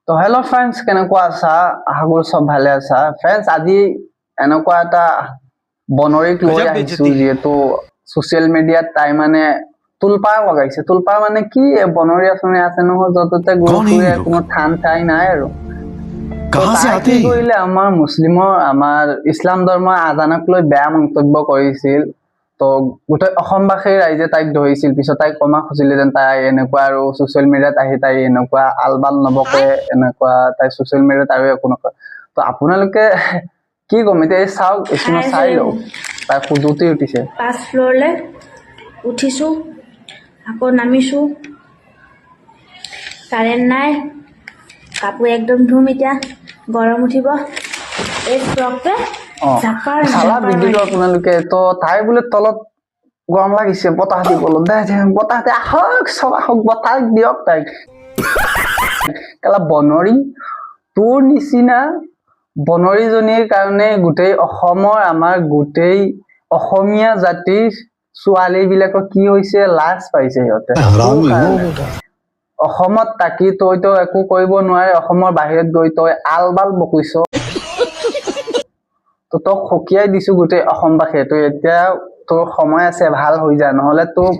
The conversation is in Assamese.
তো হেল্ল' ফ্ৰেণ্ডছ, কেনেকুৱা আছা? আশা কৰোঁ চব ভালে আছা। ফ্ৰেণ্ডছ, আজি এনেকুৱা এটা বনৰীক লৈ আহিছো, যিহেতু ছচিয়েল মিডিয়াত তাই মানে তুলপাৰ লগাইছে। তুলপাৰ মানে কি, বনৰীয়া চনৰীয়া আছে নহয়, য'তে ঘূৰি ফুৰে, কোনো ঠান ঠাই নাই আৰু। তাই কি কৰিলে, আমাৰ ইছলাম ধৰ্মৰ আজানক লৈ বেয়া মন্তব্য কৰিছিল। তো গোটেই অসমবাসী ৰাইজে তাইক ধৰিছিল, পিছত তাইক কমা খুজিলে যেন তাই এনেকুৱা আৰু ছচিয়েল মিডিয়াত আহি তাই এনেকুৱা আলবাল নবকে, এনেকুৱা তাই ছচিয়েল মিডিয়াত আৰু একো নকয়। তো আপোনালোকে কি ক'ম এতিয়া, চাওক, এইখিনি চাই লওক। তাই খুজুতি উঠিছে। 5 ফ্ল'ৰলৈ উঠিছোঁ, আকৌ নামিছোঁ, কাৰেণ্ট নাই, কাপোৰ একদম ধুম, এতিয়া গৰম উঠিব। এই ফ্ৰকটোৱে চালা ভিডিঅ'টো আপোনালোকে। তো তাই বোলে তলত গৰম লাগিছে, বতাহ দিবলৈ বতাহ দিয়ে, আহক চব আহক, বতাহ দিয়ক তাইক। কেলা বনৰী, তোৰ নিচিনা বনৰীজনীৰ কাৰণে গোটেই অসমৰ, আমাৰ গোটেই অসমীয়া জাতিৰ ছোৱালী বিলাকৰ কি হৈছে, লাজ পাইছে সিহঁতে। অসমত থাকি তইতো একো কৰিব নোৱাৰে, অসমৰ বাহিৰত গৈ তই আলবাল বকিছ। তো তোক সকীয়াই দিছো গোটেই অসমবাসীয়ে। তই এতিয়া তোৰ সময় আছে, ভাল হৈ যা, নহলে তোক